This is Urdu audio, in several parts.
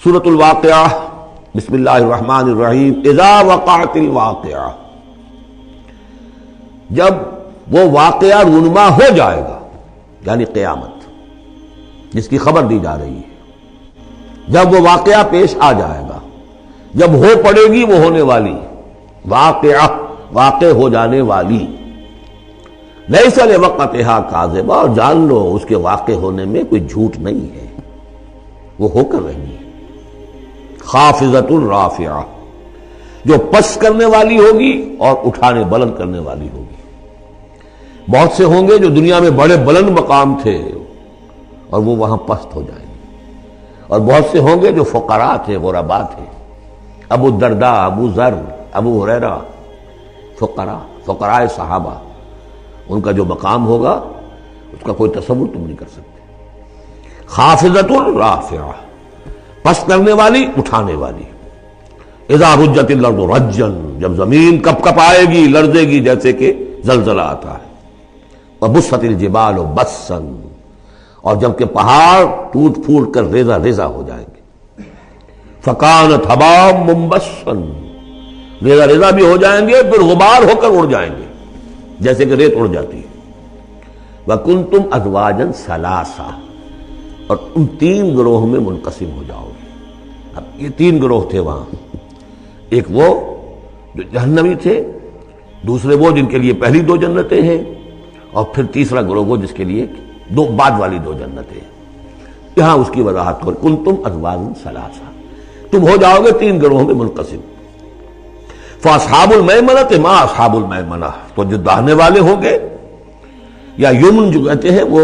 سورۃ الواقعہ، بسم اللہ الرحمن الرحیم۔ اذا وقعت الواقعہ، جب وہ واقعہ رونما ہو جائے گا، یعنی قیامت جس کی خبر دی جا رہی ہے، جب وہ واقعہ پیش آ جائے گا، جب ہو پڑے گی وہ ہونے والی واقعہ، واقع ہو جانے والی، لیس لوقتھا کاذبہ، اور جان لو اس کے واقع ہونے میں کوئی جھوٹ نہیں ہے، وہ ہو کر رہی ہے۔ خافضۃ رافعہ، جو پست کرنے والی ہوگی اور اٹھانے بلند کرنے والی ہوگی۔ بہت سے ہوں گے جو دنیا میں بڑے بلند مقام تھے اور وہ وہاں پست ہو جائیں گے، اور بہت سے ہوں گے جو فقراء تھے، غرباء تھے، ابو الدرداء، ابو ذر، ابو ہریرہ، فقراء صحابہ، ان کا جو مقام ہوگا اس کا کوئی تصور تم نہیں کر سکتے۔ خافضۃ رافعہ، پست کرنے والی، اٹھانے والی۔ اذا رجت الارض رجا، جب زمین کپ کپ آئے گی، لرزے گی جیسے کہ زلزلہ آتا ہے۔ وبست الجبال بسا، اور جب کہ پہاڑ ٹوٹ پھوٹ کر ریزہ ریزہ ہو جائیں گے۔ فکانت ہباء منبثا، ریزہ ریزہ بھی ہو جائیں گے، پھر غبار ہو کر اڑ جائیں گے جیسے کہ ریت اڑ جاتی ہے۔ وکنتم ازواجا ثلاثا، اور تم تین گروہ میں منقسم ہو جاؤ گے۔ اب یہ تین گروہ تھے وہاں، ایک وہ جو جہنمی تھے، دوسرے وہ جن کے لیے پہلی دو جنتیں ہیں، اور پھر تیسرا گروہ وہ جس کے لیے دو بعد والی دو جنتیں ہیں۔ یہاں اس کی وضاحت ہو، کنتم ازواجا ثلاثا، تم ہو جاؤ گے تین گروہوں میں منقسم۔ فاصحاب المیمنۃ ما اصحاب المیمنہ، تو جو داہنے والے ہوں گے، یا یمن جو کہتے ہیں وہ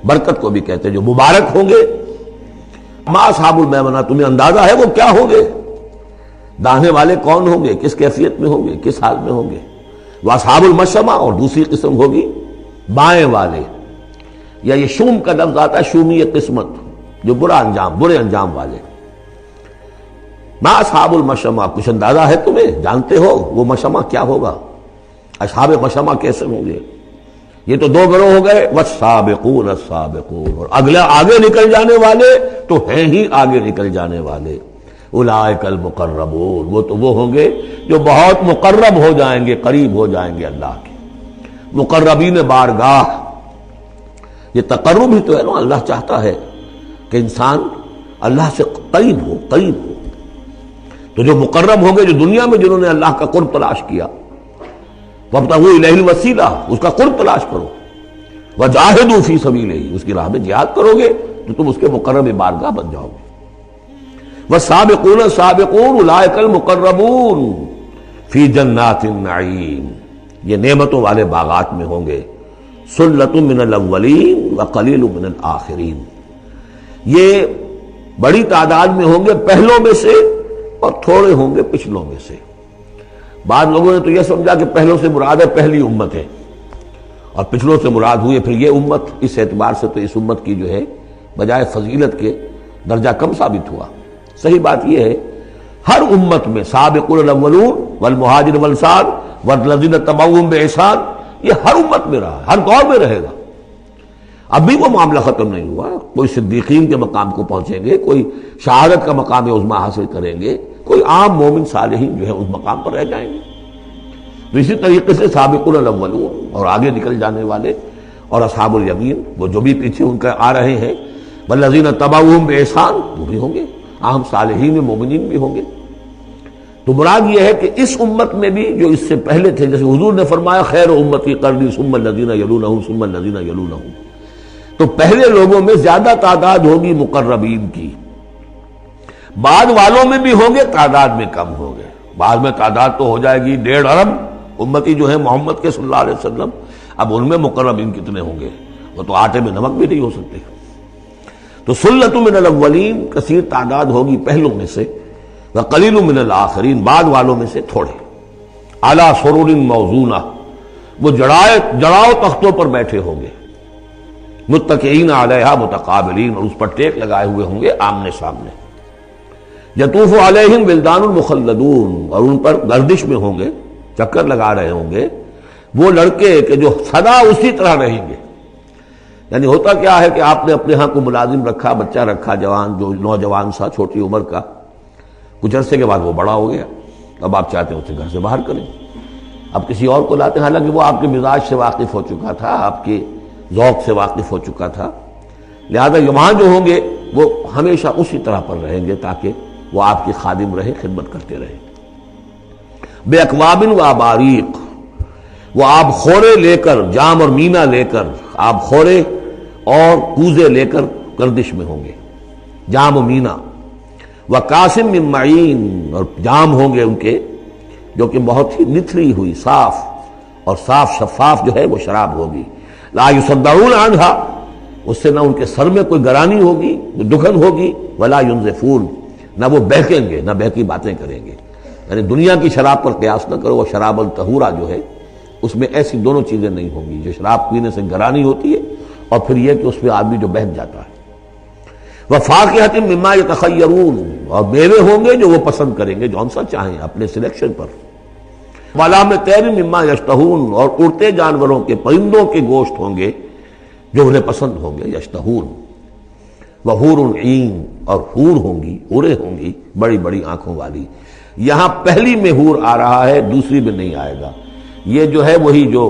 برکت کو بھی کہتے ہیں، جو مبارک ہوں گے، ما اصحاب المیمنہ، تمہیں اندازہ ہے وہ کیا ہوں گے؟ داہنے والے کون ہوں گے، کس کیفیت میں ہوں گے، کس حال میں ہوں گے؟ واصحاب المشأمہ، اور دوسری قسم ہوگی بائیں والے، یا یہ شوم کا لفظ آتا ہے، شومی قسمت، جو برے انجام والے۔ ما اصحاب المشأمہ، کچھ اندازہ ہے تمہیں، جانتے ہو وہ مشأمہ کیا ہوگا؟ اصحاب مشأمہ کیسے ہوں گے؟ یہ تو دو گروہ ہو گئے، والسابقون السابقون، اور اگلا آگے نکل جانے والے تو ہیں ہی آگے نکل جانے والے۔ اولئک المقربون، وہ تو وہ ہوں گے جو بہت مقرب ہو جائیں گے، قریب ہو جائیں گے اللہ کے۔ مقربین بارگاہ، یہ تقرب ہی تو ہے نا، اللہ چاہتا ہے کہ انسان اللہ سے قریب ہو۔ تو جو مقرب ہوں گے، جو دنیا میں جنہوں نے اللہ کا قرب تلاش کیا، وابتغوا الیہ الوسیلہ، اس کا قرب تلاش کرو، وجاہدوا فی سبیلہ، اس کی راہ میں جہاد کرو گے تو تم اس کے مقرب بارگاہ بن جاؤ گے۔ والسابقون السابقون اولئک المقربون فی جنات النعیم، یہ نعمتوں والے باغات میں ہوں گے۔ ثلۃ من الاولین وقلیل من الآخرین، یہ بڑی تعداد میں ہوں گے پہلوں میں سے، اور تھوڑے ہوں گے پچھلوں میں سے۔ بعض لوگوں نے تو یہ سمجھا کہ پہلوں سے مراد ہے پہلی امت ہے، اور پچھلوں سے مراد ہوئی پھر یہ امت۔ اس اعتبار سے تو اس امت کی جو ہے بجائے فضیلت کے درجہ کم ثابت ہوا۔ صحیح بات یہ ہے، ہر امت میں سابقون الاولون والمہاجر والانصار والذین تبعوہم بإحسان، یہ ہر امت میں رہا، ہر دور میں رہے گا۔ اب بھی وہ معاملہ ختم نہیں ہوا، کوئی صدیقین کے مقام کو پہنچیں گے، کوئی شہادت کا مقام عظمیٰ حاصل کریں گے، کوئی عام مومن صالحین جو ہے اس مقام پر رہ جائیں گے۔ تو اسی طریقے سے سابقون الاولون، اور آگے نکل جانے والے، اور اصحاب الیمین، وہ جو بھی پیچھے ان کا آ رہے ہیں، والذین تبعوہم بإحسان، وہ بھی ہوں گے، عام صالحین میں مومنین بھی ہوں گے۔ تو مراد یہ ہے کہ اس امت میں بھی جو اس سے پہلے تھے، جیسے حضور نے فرمایا خیر امتی قرنی ثم الذین یلونہم ثم الذین یلونہم، تو پہلے لوگوں میں زیادہ تعداد ہوگی مقربین کی، بعد والوں میں بھی ہوں گے، تعداد میں کم ہوں گے۔ بعد میں تعداد تو ہو جائے گی 1.5 ارب امتی جو ہے محمد کے صلی اللہ علیہ وسلم، اب ان میں مقربین کتنے ہوں گے؟ وہ تو آٹے میں نمک بھی نہیں ہو سکتے۔ تو ثلۃ من الاولین، کثیر تعداد ہوگی پہلوں میں سے، وقلیل من الآخرین، بعد والوں میں سے تھوڑے۔ علی سرر موضونہ، وہ جڑاؤ تختوں پر بیٹھے ہوں گے، متکئین علیہا متقابلین، اور اس پر ٹیک لگائے ہوئے ہوں گے آمنے سامنے۔ یطوف علیہم ولدان مخلدون، اور ان پر گردش میں ہوں گے، چکر لگا رہے ہوں گے وہ لڑکے کہ جو سدا اسی طرح رہیں گے، یعنی ہوتا کیا ہے کہ آپ نے اپنے ہاں کو ملازم رکھا، بچہ رکھا، جوان جو نوجوان سا چھوٹی عمر کا، کچھ عرصے کے بعد وہ بڑا ہو گیا، اب آپ چاہتے ہیں اسے گھر سے باہر کریں، اب کسی اور کو لاتے ہیں، حالانکہ وہ آپ کے مزاج سے واقف ہو چکا تھا، آپ کے ذوق سے واقف ہو چکا تھا، لہذا وہاں جو ہوں گے وہ ہمیشہ اسی طرح پر رہیں گے تاکہ وہ آپ کی خادم رہے، خدمت کرتے رہیں۔ بے اکواب و اباریق، وہ آب خورے لے کر، جام اور مینا لے کر، آب خورے اور کوزے لے کر گردش میں ہوں گے، جام و مینا، وقاسم من معین، اور جام ہوں گے ان کے جو کہ بہت ہی نتھری ہوئی، صاف اور صاف شفاف جو ہے وہ شراب ہوگی، لا یصدعون عنہا، اس سے نہ ان کے سر میں کوئی گرانی ہوگی، دکھن ہوگی، ولا ینزفون، نہ وہ بہکیں گے، نہ بہکی باتیں کریں گے۔ یعنی دنیا کی شراب پر قیاس نہ کرو، وہ شراب الطہورہ جو ہے اس میں ایسی دونوں چیزیں نہیں ہوں گی، جو شراب پینے سے گرانی ہوتی ہے اور پھر یہ کہ اس میں آدمی جو بہک جاتا ہے۔ وفاکہۃ مما یتخیرون، اور میوے ہوں گے جو وہ پسند کریں گے، جون سا چاہیں اپنے سلیکشن پر۔ ولحم طیر مما یشتہون، اور اڑتے جانوروں کے، پرندوں کے گوشت ہوں گے جو انہیں پسند ہوں گے، یشتہون۔ وحور عین، اور حور ہوں گی، حوریں ہوں گی بڑی بڑی آنکھوں والی۔ یہاں پہلی میں حور آ رہا ہے، دوسری میں نہیں آئے گا، یہ جو ہے وہی جو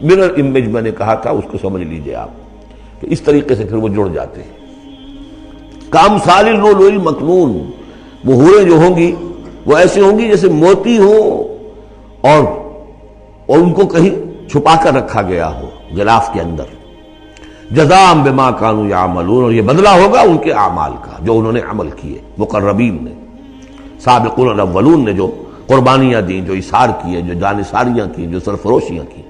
مرر امیج میں نے کہا تھا اس کو سمجھ لیجئے آپ کہ اس طریقے سے پھر وہ جڑ جاتے ہیں۔ کامثال اللؤلؤ المکنون، وہ حوریں جو ہوں گی وہ ایسے ہوں گی جیسے موتی ہوں اور ان کو کہیں چھپا کر رکھا گیا ہو غلاف کے اندر۔ جزاء بما كانوا يعملون، اور یہ بدلہ ہوگا ان کے اعمال کا جو انہوں نے عمل کیے، مقربین نے، سابقون الاولون نے جو قربانیاں دیں، جو اثار کیے، جو جانثاریاں کی، جو سرفروشیاں کی۔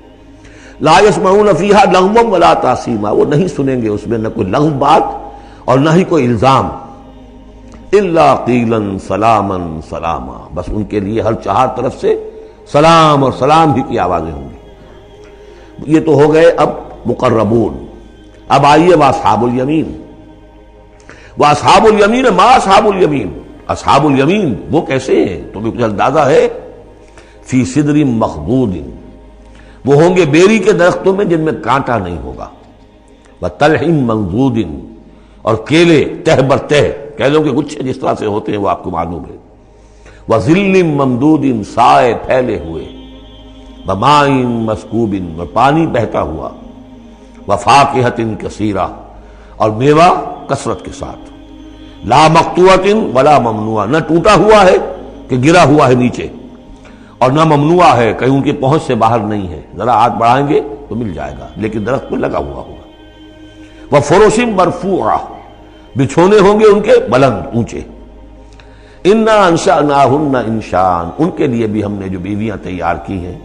لا يسمعون فيها لغوا ولا تاثیما، وہ نہیں سنیں گے اس میں نہ کوئی لغو بات اور نہ ہی کوئی الزام۔ الا قیلا سلاما سلاما، بس ان کے لیے ہر چہار طرف سے سلام اور سلام ہی کی آوازیں ہوں گی۔ یہ تو ہو گئے اب مقربون۔ اب آئیے واصحاب الیمین۔ واصحاب الیمین، ما اصحاب الیمین، اصحاب الیمین وہ کیسے ہیں تمہیں کچھ اندازہ ہے؟ فی صدر مخضود، وہ ہوں گے بیری کے درختوں میں جن میں کانٹا نہیں ہوگا، وطلح منضود، اور کیلے تہ بر تہ، کیلوں کے گچھے جس طرح سے ہوتے ہیں وہ آپ کو معلوم ہے، وظل ممدود، سائے پھیلے ہوئے، وماء مسکوب، اور پانی بہتا ہوا، وفاکہۃ کثیرہ، اور میوہ کثرت کے ساتھ، لا مقطوعۃ ولا ممنوعہ، نہ ٹوٹا ہوا ہے کہ گرا ہوا ہے نیچے، اور نہ ممنوع ہے کہیں ان کی پہنچ سے باہر نہیں ہے، ذرا ہاتھ بڑھائیں گے تو مل جائے گا لیکن درخت پہ لگا ہوا ہوگا۔ وفرش مرفوعہ، بچھونے ہوں گے ان کے بلند اونچے۔ انا انشأناہن انشاء، ان کے لیے بھی ہم نے جو بیویاں تیار کی ہیں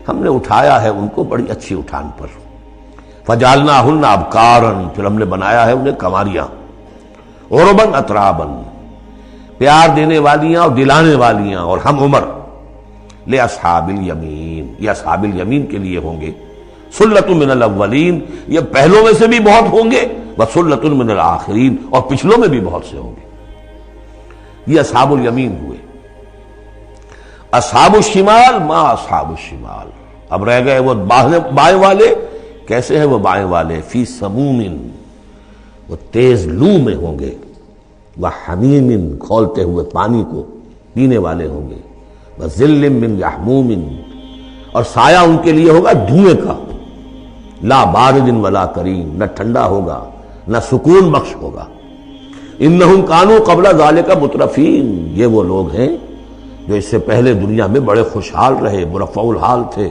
ہم نے اٹھایا ہے ان کو بڑی اچھی اٹھان پر۔ فجعلناہن ابکارا، پھر ہم نے بنایا ہے انہیں کنواریاں، عرباً اتراباً، پیار دینے والیاں اور دلانے والیاں اور ہم عمر۔ لأصحاب الیمین، یہ اصحاب الیمین کے لیے ہوں گے۔ سلۃ من الاولین، یہ پہلوں میں سے بھی بہت ہوں گے، وسلۃ من الآخرین، اور پچھلوں میں بھی بہت سے ہوں گے۔ یہ اصحاب الیمین ہوئے۔ اصحاب الشمال، ما اصحاب الشمال، اب رہ گئے وہ بائیں والے۔ کیسے ہیں وہ بائیں والے؟ فی سموم، وہ تیز لو میں ہوں گے، وحمیم، کھولتے ہوئے پانی کو پینے والے ہوں گے، وظل من یحموم، اور سایہ ان کے لیے ہوگا دھوئیں کا، لا بارد ولا کریم، نہ ٹھنڈا ہوگا نہ سکون بخش ہوگا۔ انہم کانوا قبل ذالک مترفین، یہ وہ لوگ ہیں جو اس سے پہلے دنیا میں بڑے خوشحال رہے، مرفع الحال تھے،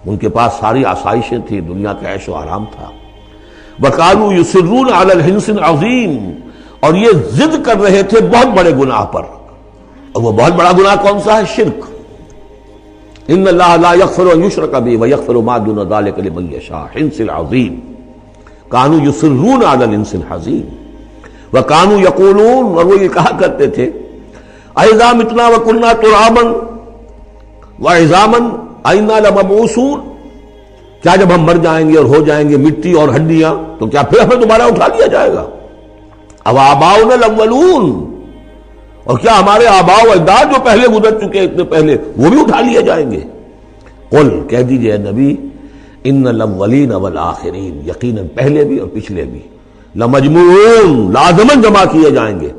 ان کے پاس ساری آسائشیں تھیں، دنیا کا عیش و آرام تھا۔ وَكَانُوا يُصِرُّونَ عَلَى الْحِنْثِ الْعَظِيمِ، اور یہ ضد کر رہے تھے بہت بڑے گناہ پر، اور وہ بہت بڑا گناہ کون سا ہے؟ شرک۔ ان اللہ لا یغفر ان یشرک بہ ویغفر ما دون ذلک لمن یشاء، حنث العظیم۔ کانوا یصرون علی الحنث العظیم وکانوا یقولون، اور وہ یہ کہا کرتے تھے، اذا متنا وکنا ترابا وعظاما انا لمبعوثون، کیا جب ہم مر جائیں گے اور ہو جائیں گے مٹی اور ہڈیاں تو کیا پھر ہمیں دوبارہ اٹھا لیا جائے گا؟ اب آباؤنا الاولون، اور کیا ہمارے آباء و اجداد جو پہلے گزر چکے اتنے پہلے وہ بھی اٹھا لیے جائیں گے؟ قل، کہہ دیجئے نبی، ان الاولین والآخرین، یقیناً پہلے بھی اور پچھلے بھی، لمجموعون لازماً جمع کیے جائیں گے،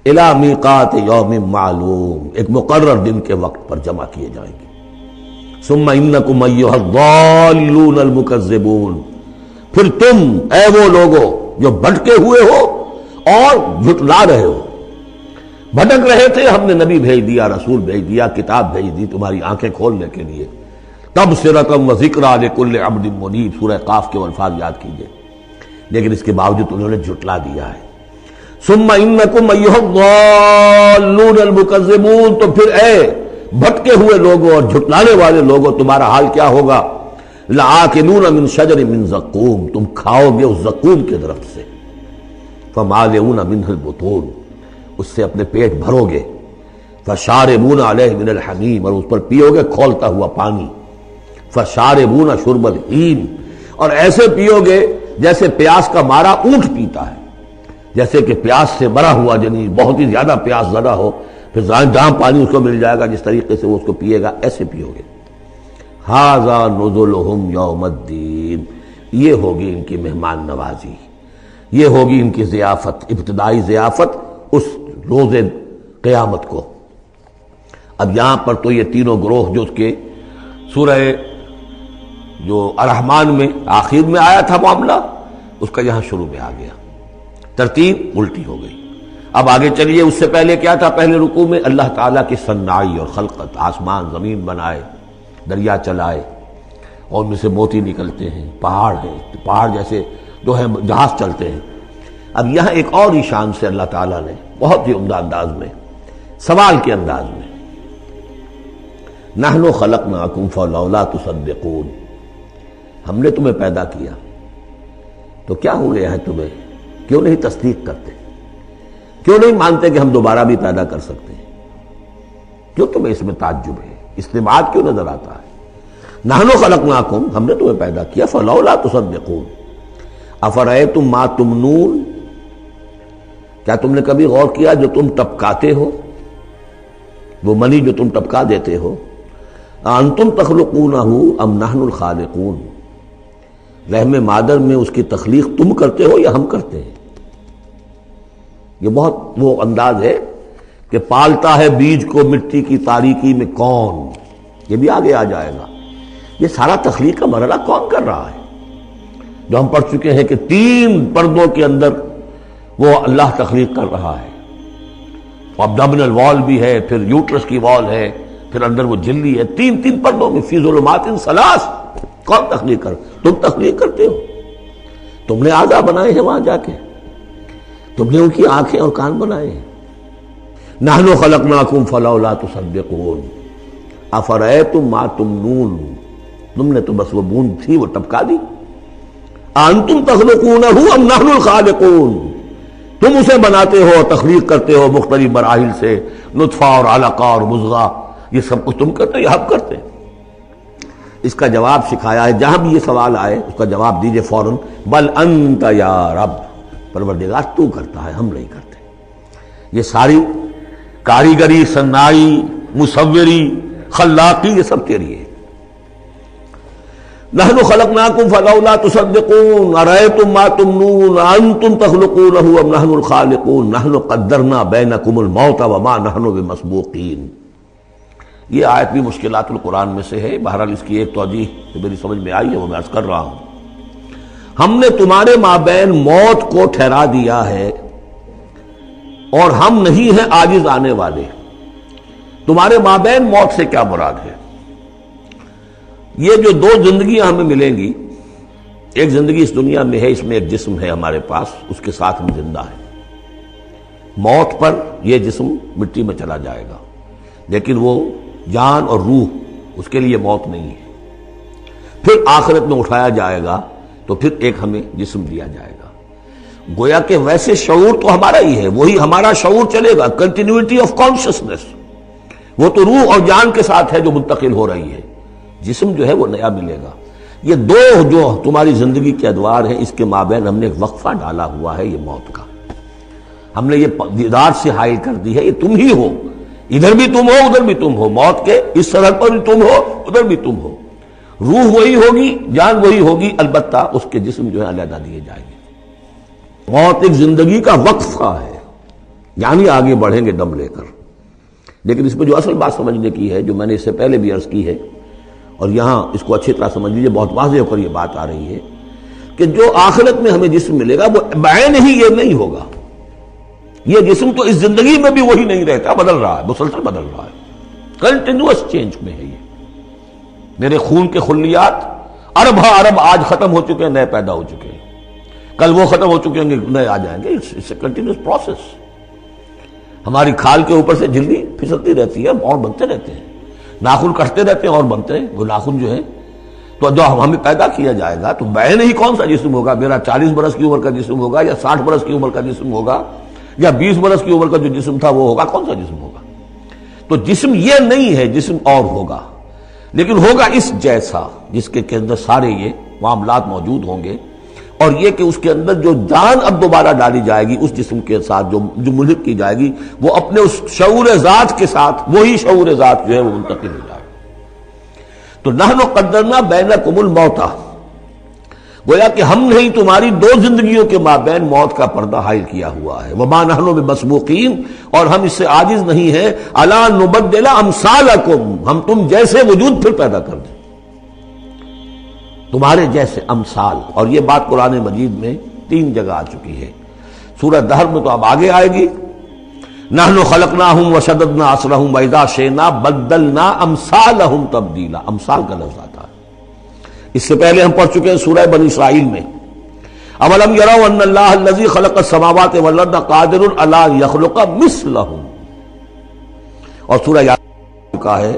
الی میقات یوم معلوم، ایک مقرر دن کے وقت پر جمع کیے جائیں گے۔ ثم انکم ایھا الضالون المکذبون، پھر تم اے وہ لوگو جو بھٹکے ہوئے ہو اور جھٹلا رہے ہو، بھٹک رہے تھے، ہم نے نبی بھیج دیا، رسول بھیج دیا، کتاب بھیج دی تمہاری آنکھیں کھولنے کے لیے، تبصرۃ و ذکریٰ لکل عبد منیب، سورہ قاف کے الفاظ یاد کیجئے، لیکن اس کے باوجود انہوں نے جھٹلا دیا ہے۔ ثم انکم ایھا الضالون المکذبون، تو پھر اے بھٹکے ہوئے لوگوں اور جھٹلانے والے لوگوں، تمہارا حال کیا ہوگا؟ لآکلون من شجر من زقوم، تم کھاؤ گے اس زقوم کے درخت سے، فمالئون منہ البطون، اس سے اپنے پیٹ بھرو گے، فشاربون علیہ من الحمیم، اور اس پر پیو گے کھولتا ہوا پانی، فشاربون شرب الہیم، اور ایسے پیو گے جیسے پیاس کا مارا اونٹ پیتا ہے، جیسے کہ پیاس سے مرا ہوا جنی بہت ہی زیادہ پیاس زدہ ہو، پھر دام پانی اس کو مل جائے گا، جس طریقے سے وہ اس کو پیے گا ایسے پیو گے۔ ھذا نزلھم یوم الدین، یہ ہوگی ان کی مہمان نوازی، یہ ہوگی ان کی ضیافت، ابتدائی ضیافت اس روز قیامت کو۔ اب یہاں پر تو یہ تینوں گروہ جو اس کے سورہ جو الرحمن میں آخر میں آیا تھا معاملہ، اس کا یہاں شروع میں آ گیا، ترتیب الٹی ہو گئی۔ اب آگے چلیے، اس سے پہلے کیا تھا؟ پہلے رکوع میں اللہ تعالیٰ کی صنعائی اور خلقت، آسمان زمین بنائے، دریا چلائے اور ان میں سے موتی نکلتے ہیں، پہاڑ ہیں، پہاڑ جیسے جو ہے جہاز چلتے ہیں۔ اب یہاں ایک اور ہی شان سے اللہ تعالیٰ نے بہت ہی عمدہ انداز میں، سوال کے انداز میں، نحن خلقناکم فلولا تصدقون، ہم نے تمہیں پیدا کیا تو کیا ہو گیا ہے تمہیں، کیوں نہیں تصدیق کرتے، کیوں نہیں مانتے کہ ہم دوبارہ بھی پیدا کر سکتے ہیں، کیوں تمہیں اس میں تعجب ہے، استبعاد کیوں نظر آتا ہے؟ نحن خلقناکم، ہم نے تمہیں پیدا کیا، فلولا تصدقون افرأیتم ما تمنون، کیا تم نے کبھی غور کیا جو تم ٹپکاتے ہو، وہ منی جو تم ٹپکا دیتے ہو، انتم تخلقونہ ام نحن الخالقون، رحم مادر میں اس کی تخلیق تم کرتے ہو یا ہم کرتے ہیں؟ یہ بہت وہ انداز ہے کہ پالتا ہے بیج کو مٹی کی تاریکی میں کون، یہ بھی آگے آ جائے گا۔ یہ سارا تخلیق کا مرحلہ کون کر رہا ہے، جو ہم پڑھ چکے ہیں کہ 3 پردوں کے اندر وہ اللہ تخلیق کر رہا ہے، ابڈومینل وال بھی ہے، پھر یوٹرس کی وال ہے، پھر اندر وہ جھلی ہے، 3 پردوں میں، فی ظلمات ثلاث، کون تخلیق کر؟ تم تخلیق کرتے ہو، تم نے اعضاء بنائے ہیں وہاں جا کے، تم نے ان کی آنکھیں اور کان بنائے ہیں۔ نحن خلقناکم فلولا تصدقون افرأیتم ما تمنون، تم نے تو بس وہ بوند تھی وہ ٹپکا دی، انتم تخلقونہ ام نحن الخالقون، تم اسے بناتے ہو، تخلیق کرتے ہو مختلف مراحل سے، نطفہ اور علقہ اور مضغہ، یہ سب کچھ تم کرتے ہو یا ہم کرتے ہیں؟ اس کا جواب سکھایا ہے، جہاں بھی یہ سوال آئے اس کا جواب دیجئے فوراً، بل انت یا رب، پروردگار تو کرتا ہے، ہم نہیں کرتے۔ یہ ساری کاریگری، صنائی، مصوری، خلاقی، یہ سب تیری ہے۔ نحن خلقناکم فلولا تصدقون ارأیتم ما تمنون انتم تخلقونہ ام نحن الخالقون نحن قدرنا بینکم الموت وما نحن بمسبوقین۔ یہ آیت بھی مشکلات القرآن میں سے ہے، بہرحال اس کی ایک توجیہ جو میری سمجھ میں آئی ہے وہ میں عرض کر رہا ہوں۔ ہم نے تمہارے مابین موت کو ٹھہرا دیا ہے اور ہم نہیں ہیں عاجز آنے والے۔ تمہارے مابین موت سے کیا مراد ہے؟ یہ جو 2 زندگیاں ہمیں ملیں گی، ایک زندگی اس دنیا میں ہے، اس میں ایک جسم ہے ہمارے پاس، اس کے ساتھ ہم زندہ ہیں۔ موت پر یہ جسم مٹی میں چلا جائے گا، لیکن وہ جان اور روح اس کے لیے موت نہیں ہے۔ پھر آخرت میں اٹھایا جائے گا تو پھر ایک ہمیں جسم دیا جائے گا، گویا کہ ویسے شعور تو ہمارا ہی ہے، وہی ہمارا شعور چلے گا، کنٹینیوٹی آف کانشسنس، وہ تو روح اور جان کے ساتھ ہے جو منتقل ہو رہی ہے، جسم جو ہے وہ نیا ملے گا۔ یہ 2 جو تمہاری زندگی کے ادوار ہیں، اس کے مابین ہم نے ایک وقفہ ڈالا ہوا ہے، یہ موت کا۔ ہم نے یہ دیدار سے حائل کر دی ہے، یہ تم ہی ہو، ادھر بھی تم ہو ادھر بھی تم ہو، موت کے اس سرحد پر بھی تم ہو ادھر بھی تم ہو، روح وہی ہوگی، جان وہی ہوگی، البتہ اس کے جسم جو ہے علیحدہ دیے جائیں گے۔ موت ایک زندگی کا وقفہ ہے، یعنی آگے بڑھیں گے دم لے کر۔ لیکن اس میں جو اصل بات سمجھنے کی ہے، جو میں نے اس سے پہلے بھی عرض کی ہے، اور یہاں اس کو اچھی طرح سمجھ لیجیے، بہت واضح ہو کر یہ بات آ رہی ہے کہ جو آخرت میں ہمیں جسم ملے گا وہ بعین ہی یہ نہیں ہوگا۔ یہ جسم تو اس زندگی میں بھی وہی نہیں رہتا، بدل رہا ہے، مسلسل بدل رہا ہے، کنٹینیوس چینج میں ہے۔ یہ میرے خون کے خلیات ارب ہا ارب آج ختم ہو چکے ہیں، نئے پیدا ہو چکے ہیں، کل وہ ختم ہو چکے ہیں، نئے آ جائیں گے۔ It's a continuous process. ہماری کھال کے اوپر سے جلدی پھسلتی رہتی ہے اور بنتے رہتے ہیں، ناخن کٹتے رہتے ہیں اور بنتے ہیں وہ ناخن جو ہے۔ تو جو ہمیں پیدا کیا جائے گا تو بعین ہی کون سا جسم ہوگا؟ میرا 40 برس کی عمر کا جسم ہوگا یا 60 برس کی عمر کا جسم ہوگا یا 20 برس کی عمر کا جو جسم تھا وہ ہوگا؟ کون سا جسم ہوگا؟ تو جسم یہ نہیں ہے، جسم اور ہوگا، لیکن ہوگا اس جیسا جس کے اندر سارے یہ معاملات موجود ہوں گے، اور یہ کہ اس کے اندر جو جان اب دوبارہ ڈالی جائے گی اس جسم کے ساتھ جو ملحق کی جائے گی، وہ اپنے اس شعور ذات کے ساتھ وہی شعور ذات جو ہے وہ منتقل ہو جائے گا۔ تو نحن قدرنا بینکم الموت، گویا کہ ہم نے تمہاری دو زندگیوں کے مابین موت کا پردہ حائل کیا ہوا ہے۔ وما نحن بمسبوقین، اور ہم اس سے عاجز نہیں ہیں، الا نبدل امثالکم، ہم تم جیسے وجود پھر پیدا کر دیں، تمہارے جیسے امثال۔ اور یہ بات قرآن مجید میں 3 جگہ آ چکی ہے، سورہ دہر میں تو اب آگے آئے گی، نحن خلقناہم وشددنا اسرہم واذا شئنا بدلنا امثالہم تبدیلا، امثال کا لفظ آتا ہے۔ اس سے پہلے ہم پڑھ چکے ہیں سورہ بنی اسرائیل میں، اولم یروا ان اللہ الذی خلق السماوات والارض قادر علی ان یخلق مثلہم، اور سورہ یاسین کا ہے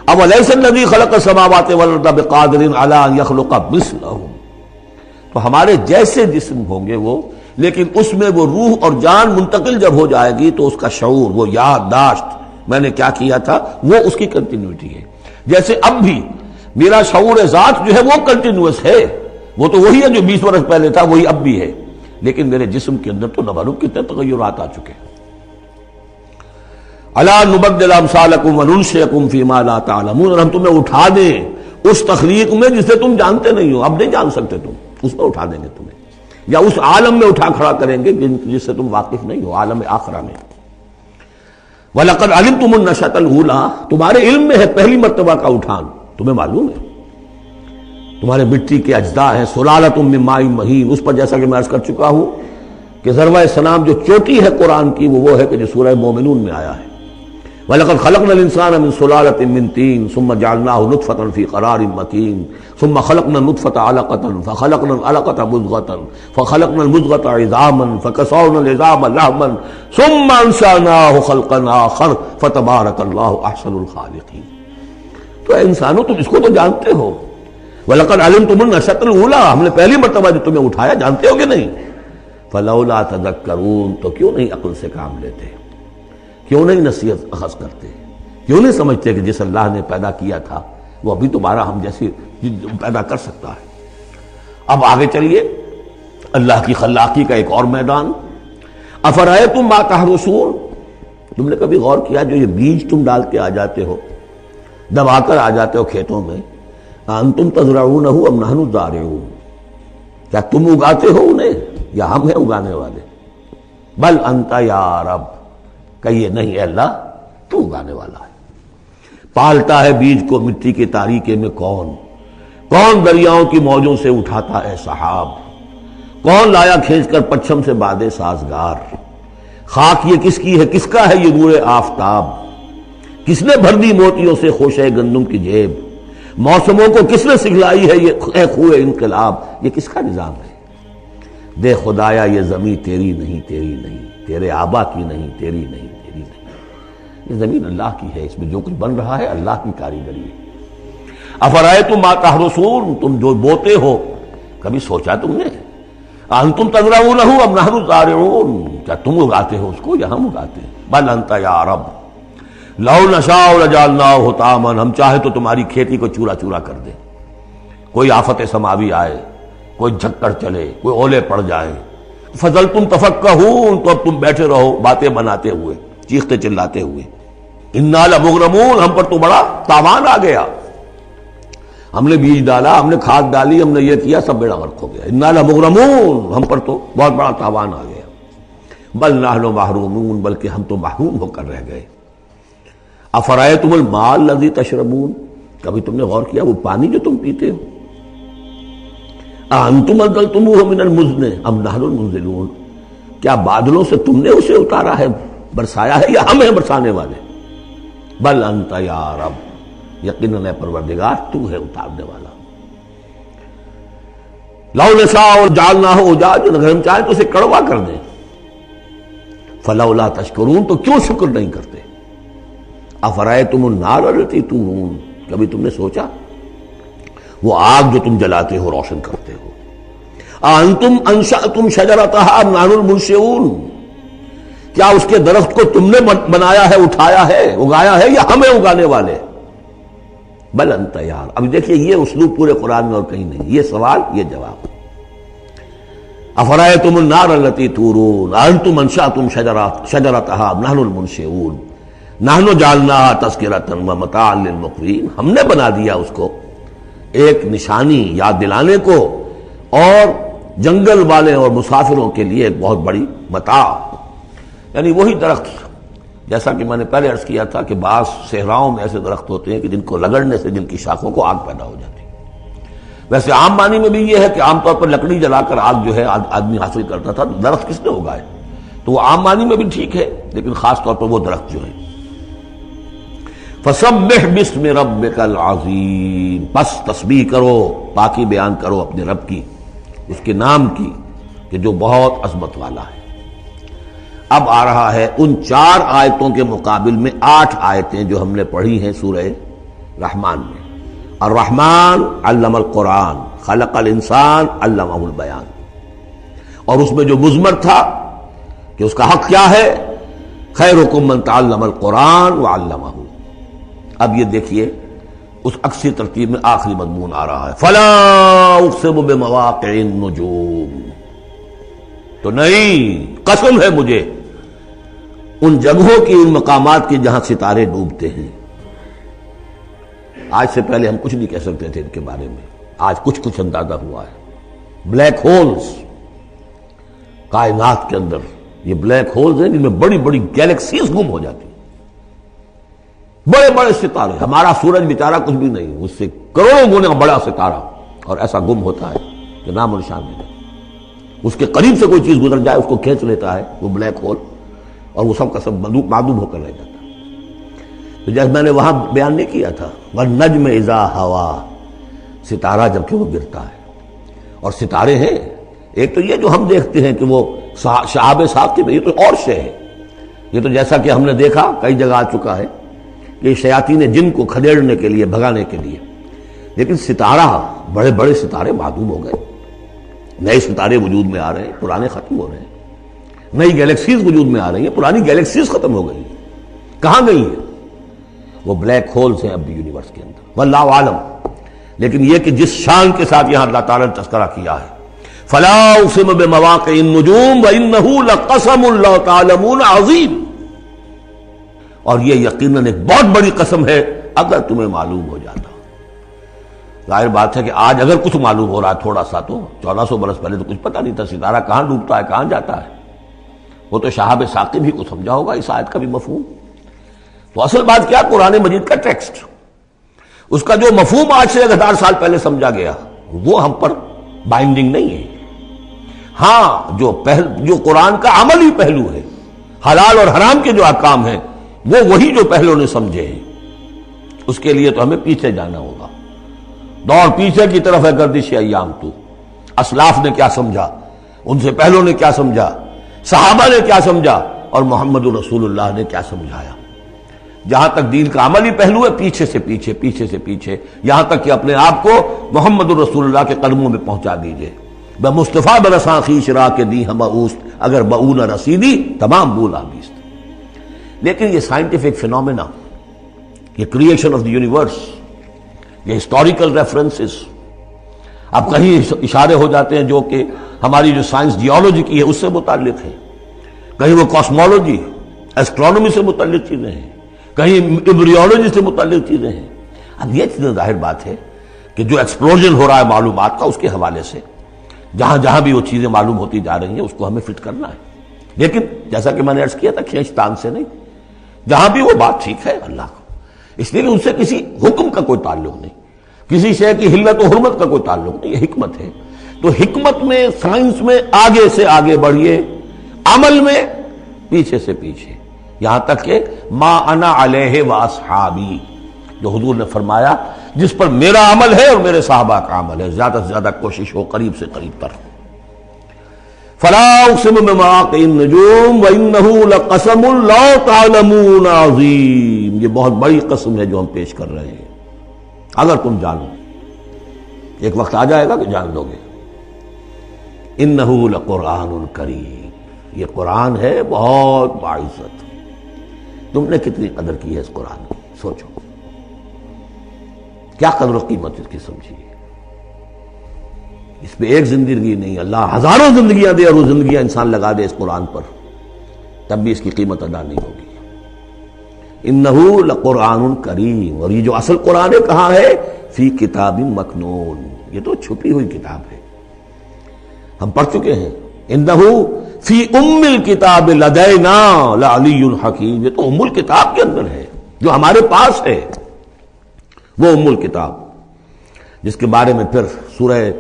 اولیس الذی خلق السماوات والارض بقادر علی ان یخلق مثلہم۔ تو ہمارے جیسے جسم ہوں گے وہ، لیکن اس میں وہ روح اور جان منتقل جب ہو جائے گی تو اس کا شعور، وہ یادداشت میں نے کیا کیا تھا، وہ اس کی کنٹینیوٹی ہے۔ جیسے اب بھی میرا شعور ذات جو ہے وہ کنٹینیوس ہے، وہ تو وہی ہے جو 20 برس پہلے تھا، وہی اب بھی ہے، لیکن میرے جسم کے اندر تو نہ معلوم کتنے تغیرات آ چکے ہیں۔ الا نبدل امثالکم وننشئکم فیما لا تعلمون، اور ہم تمہیں اٹھا دیں اس تخلیق میں جسے تم جانتے نہیں ہو، اب نہیں جان سکتے تم، اس میں اٹھا دیں گے تمہیں، یا اس عالم میں اٹھا کھڑا کریں گے جس سے تم واقف نہیں ہو، عالم آخرہ میں۔ وَلَقَدْ عَلِمْتُمُ النَّشْأَةَ الْأُولَىٰ، تمہارے علم میں ہے پہلی مرتبہ کا اٹھان، تمہیں معلوم ہے، تمہارے مٹی کے اجزاء ہیں، سلالۃ من ماء مہین، اس پر جیسا کہ میں عرض کر چکا ہوں کہ ذروہ سلام جو چوٹی ہے قرآن کی وہ ہے کہ جو سورہ مومنون میں آیا ہے، وَلَقَدْ خَلَقْنَا الْإِنسَانَ مِنْ سُلَالَةٍ مِنْ طِينٍ ثُمَّ جَعَلْنَاهُ نُطْفَةً فِي قَرَارٍ مَكِينٍ ثُمَّ خَلَقْنَا النُّطْفَةَ عَلَقَةً فَخَلَقْنَا الْعَلَقَةَ مُضْغَةً فَخَلَقْنَا الْمُضْغَةَ عِظَامًا فَكَسَوْنَا الْعِظَامَ لَحْمًا ثُمَّ أَنشَأْنَاهُ خَلْقًا آخَرَ فَتَبَارَكَ اللَّهُ أَحْسَنُ الْخَالِقِينَ۔ تو اے انسانوں تم اس کو تو جانتے ہو، وَلَقَدْ عَلِمْتُمُ النَّشْأَةَ الْأُولَىٰ، ہم نے پہلی مرتبہ جو تمہیں اٹھایا جانتے ہو کہ نہیں، فَلَوْلَا تَذَكَّرُونَ، تو کیوں نہیں عقل سے کام لیتے، کیوں نہیں نصیحت اخذ کرتے، کیوں نہیں سمجھتے کہ جس اللہ نے پیدا کیا تھا وہ ابھی دوبارہ ہم جیسی پیدا کر سکتا ہے۔ اب آگے چلیے، اللہ کی خلاقی کا ایک اور میدان، افرأیتم ما تحرثون، تم نے کبھی غور کیا جو یہ بیج تم ڈال کے آ جاتے ہو، دبا کر آ جاتے ہو کھیتوں میں، انتم تزرعونہ ام نحن الزارعون، کیا تم اگاتے ہو انہیں یا ہم ہیں اگانے والے؟ بل انت یا رب، کہیے نہیں اے اللہ تو اگانے والا ہے۔ پالتا ہے بیج کو مٹی کے تاریکے میں کون دریاؤں کی موجوں سے اٹھاتا ہے سحاب، کون لایا کھینچ کر پچھم سے بادے سازگار، خاک یہ کس کی ہے، کس کا ہے یہ نور آفتاب، کس نے بھر دی موتیوں سے خوشے گندم کی جیب، موسموں کو کس نے سکھلائی ہے یہ خوئے انقلاب، یہ کس کا نظام ہے؟ دے خدایا یہ زمین تیری نہیں، تیرے آبا کی نہیں، تیری نہیں، یہ زمین اللہ کی ہے، اس میں جو کچھ بن رہا ہے اللہ کی کاریگری ہے۔ افرأیتم ما تحرثون، تم جو بوتے ہو کبھی سوچا تم نے، انتم تزرعونہ ام نحن الزارعون، کیا تم اگاتے ہو اس کو یا ہم اگاتے ہیں؟ بل انت یا رب لو نشاء لجعلناہ حطاما، ہم چاہے تو تمہاری کھیتی کو چورا چورا کر دیں، کوئی آفت سماوی آئے، کوئی جھکڑ چلے، کوئی اولے پڑ جائیں، فظلتم تفکہون، تو اب تم بیٹھے رہو باتیں بناتے ہوئے، چیختے چلاتے ہوئے، انا لمغرمون، ہم پر تو بڑا تاوان آ گیا، ہم نے بیج ڈالا، ہم نے کھاد ڈالی، ہم نے یہ کیا، سب بیڑا غرق ہو گیا. انا لمغرمون، ہم پر تو بہت بڑا تاوان آ گیا. بل نحن محرومون، بلکہ ہم تو محروم ہو کر رہ گئے. افرأیتم الماء الذی تشربون، کبھی تم نے غور کیا وہ پانی جو تم پیتے ہو؟ اانتم انزلتموہ من المزن ام نحن المنزلون، کیا بادلوں سے تم نے اسے اتارا ہے، برسایا ہے، یا ہم ہیں برسانے والے؟ بل انت یا رب، یقیناً اے پروردگار تو ہے اتارنے والا. لو نشاء جعلناہ اجاجا، اگر ہم چاہیں تو اسے کڑوا کر دیں. فلولا تشکرون، تو کیوں شکر نہیں کرتے؟ افرأیتم النار التی تورون، کبھی تم نے سوچا وہ آگ جو تم جلاتے ہو، روشن کرتے ہو، انتم انشأتم شجرتها ام نحن المنشئون، کیا اس کے درخت کو تم نے بنایا ہے، اٹھایا ہے، اگایا ہے، یا ہمیں اگانے والے؟ بل انت یار. اب دیکھیے یہ اسلوب پورے قرآن میں اور کہیں نہیں، یہ سوال یہ جواب. افرأیتم النار التی تورون انتم انشأتم شجرتها ام نحن المنشئون نحن جعلناها تذکرۃ ومتاعا للمقوین، ہم نے بنا دیا اس کو ایک نشانی یاد دلانے کو، اور جنگل والے اور مسافروں کے لیے ایک بہت بڑی متاع. یعنی وہی درخت، جیسا کہ میں نے پہلے عرض کیا تھا کہ بعض صحراؤں میں ایسے درخت ہوتے ہیں کہ جن کو رگڑنے سے جن کی شاخوں کو آگ پیدا ہو جاتی ہے. ویسے عام معنی میں بھی یہ ہے کہ عام طور پر لکڑی جلا کر آگ جو ہے آدمی حاصل کرتا تھا، درخت کس نے اگائے؟ تو وہ عام معنی میں بھی ٹھیک ہے، لیکن خاص طور پر وہ درخت جو ہے. فسبح باسم ربک العظیم، پس تسبیح کرو، پاکی بیان کرو اپنے رب کی، اس کے نام کی کہ جو بہت عظمت والا ہے. اب آ رہا ہے ان 4 آیتوں کے مقابل میں 8 آیتیں جو ہم نے پڑھی ہیں سورہ رحمان میں. الرحمن علم القرآن، خلق الانسان علمہ البیان. اور اس میں جو مضمر تھا کہ اس کا حق کیا ہے، خیرکم من تعلم القرآن وعلمہ. اب یہ دیکھیے اس اکثر ترتیب میں آخری مضمون آ رہا ہے، فلا اقسم بمواقع النجوم. تو نہیں، قسم ہے مجھے ان جگہوں کی، ان مقامات کی جہاں ستارے ڈوبتے ہیں. آج سے پہلے ہم کچھ نہیں کہہ سکتے تھے ان کے بارے میں، آج کچھ اندازہ ہوا ہے. بلیک ہولز کائنات کے اندر، یہ بلیک ہولز ہیں جن میں بڑی بڑی گیلیکسیز گم ہو جاتی ہیں، بڑے بڑے ستارے. ہمارا سورج بیچارہ کچھ بھی نہیں، اس سے کروڑوں گنا بڑا ستارہ، اور ایسا گم ہوتا ہے کہ نام و نشان نہیں. اس کے قریب سے کوئی چیز گزر جائے اس کو کھینچ لیتا ہے وہ بلیک ہول، اور وہ سب کا سب معدوم ہو کر رہ جاتا ہے. تو جیسے میں نے وہاں بیان نہیں کیا تھا، والنجم اذا ہوا، ستارہ جب کہ وہ گرتا ہے. اور ستارے ہیں، ایک تو یہ جو ہم دیکھتے ہیں کہ وہ شہاب ثاقب، یہ تو اور شے ہے. یہ تو جیسا کہ ہم نے دیکھا کئی جگہ آ چکا ہے کہ شیاطین جن کو کھدیڑنے کے لیے، بھگانے کے لیے. لیکن ستارہ، بڑے بڑے ستارے معدوم ہو گئے، نئے ستارے وجود میں آ رہے ہیں، پرانے ختم ہو رہے ہیں. نئی گیلیکسیز وجود میں آ رہی ہیں، پرانی گیلیکسیز ختم ہو گئی ہیں. کہاں گئی ہیں؟ وہ بلیک ہولز ہیں اب بھی یونیورس کے اندر، واللہ عالم. لیکن یہ کہ جس شان کے ساتھ یہاں اللہ تعالیٰ نے تذکرہ کیا ہے، فلا اقسم بمواقع النجوم وانہ لقسم لو تعلمون عظیم، اور یہ یقیناً ایک بہت بڑی قسم ہے اگر تمہیں معلوم ہو جاتا. ظاہر بات ہے کہ آج اگر کچھ معلوم ہو رہا ہے تھوڑا سا، تو 1400 برس پہلے تو کچھ پتہ نہیں تھا ستارہ کہاں ڈوبتا ہے، کہاں جاتا ہے. وہ تو شہاب ثاقب ہی کو سمجھا ہوگا اس آیت کا بھی مفہوم. تو اصل بات کیا، قرآن مجید کا ٹیکسٹ، اس کا جو مفہوم آج سے 1000 سال پہلے سمجھا گیا وہ ہم پر بائنڈنگ نہیں ہے. ہاں جو قرآن کا عملی پہلو ہے، حلال اور حرام کے جو احکام ہیں، وہ وہی جو پہلو نے سمجھے ہیں، اس کے لیے تو ہمیں پیچھے جانا ہوگا. دور پیچھے کی طرف ہے گردش ایام تو. اسلاف نے کیا سمجھا، ان سے پہلوں نے کیا سمجھا، صحابہ نے کیا سمجھا، اور محمد رسول اللہ نے کیا سمجھایا. جہاں تک دین کا عملی پہلو ہے، پیچھے سے پیچھے، یہاں تک کہ اپنے آپ کو محمد رسول اللہ کے قدموں میں پہنچا دیجئے. بمصطفیٰ برساں خویش را کے دی ہم اوست، اگر بؤ نہ رسیدی تمام بولا بیست. لیکن یہ سائنٹیفک فینومینا، یہ کریشن آف دی یونیورس، یہ ہسٹوریکل ریفرنسز، اب کہیں اشارے ہو جاتے ہیں جو کہ ہماری جو سائنس جیولوجی کی ہے اس سے متعلق ہے، کہیں وہ کاسمولوجی ایسٹرونومی سے متعلق چیزیں ہیں، کہیں ایمبریولوجی سے متعلق چیزیں ہیں. اب یہ چیزیں ظاہر بات ہے کہ جو ایکسپلوژن ہو رہا ہے معلومات کا، اس کے حوالے سے جہاں جہاں بھی وہ چیزیں معلوم ہوتی جا رہی ہیں اس کو ہمیں فٹ کرنا ہے، لیکن جیسا کہ میں نے عرض کیا تھا کھینچتان سے نہیں، جہاں بھی وہ بات ٹھیک ہے اللہ کو، اس لیے کہ ان سے کسی حکم کا کوئی تعلق نہیں، کسی شے کی حلت و حرمت کا کوئی تعلق نہیں، یہ حکمت ہے۔ تو حکمت میں، سائنس میں آگے سے آگے بڑھیے، عمل میں پیچھے سے پیچھے، یہاں تک کہ ما انا علیہ واصحابی، جو حضور نے فرمایا جس پر میرا عمل ہے اور میرے صحابہ کا عمل ہے، زیادہ سے زیادہ کوشش ہو قریب سے قریب تر۔ فلا اقسم بمواقع النجوم وانه لقسم لو تعلمون عظیم، یہ بہت بڑی قسم ہے جو ہم پیش کر رہے ہیں، اگر تم جانو، ایک وقت آ جائے گا کہ جان لو گے۔ انہ لقرآن کریم، یہ قرآن ہے بہت باعزت، تم نے کتنی قدر کی ہے اس قرآن کی، سوچو کیا قدر و قیمت اس کی سمجھیے۔ اس پہ ایک زندگی نہیں، اللہ ہزاروں زندگیاں دے اور وہ زندگیاں انسان لگا دے اس قرآن پر، تب بھی اس کی قیمت ادا نہیں ہوگی۔ انہ لقرآن کریم، اور یہ جو اصل قرآن ہے کہاں ہے؟ فی کتاب مکنون، یہ تو چھپی ہوئی کتاب ہے، ہم پڑھ چکے ہیں۔ انہ فی ام الکتاب لدینا لعلی حکیم، یہ تو ام الکتاب کے اندر ہے جو ہمارے پاس ہے، وہ ام الکتاب جس کے بارے میں پھر سورہ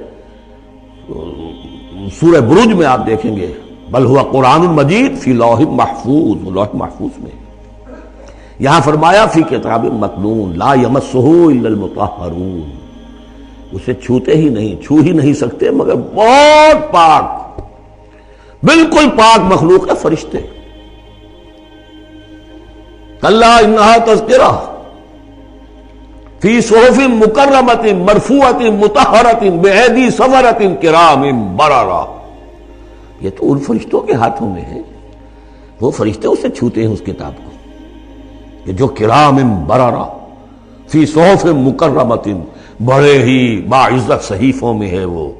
بروج میں آپ دیکھیں گے بل ہوا قرآن مجید فی لوح محفوظ، لوح محفوظ میں، یہاں فرمایا فی کتاب مکنون لا یمسہ الا المطہرون، اسے چھوتے ہی نہیں، چھو ہی نہیں سکتے مگر بہت پاک، بالکل پاک مخلوق ہے، فرشتے۔ کلا انہا تذکرہ فی صحف مکرمۃ مرفوعۃ مطہرۃ بایدی سفرۃ کرام بررہ، یہ تو ان فرشتوں کے ہاتھوں میں ہے، وہ فرشتے اسے چھوتے ہیں اس کتاب کو، کہ جو کرام بررہ فی صحف مکرمۃ، بڑے ہی باعزت صحیفوں میں ہے وہ،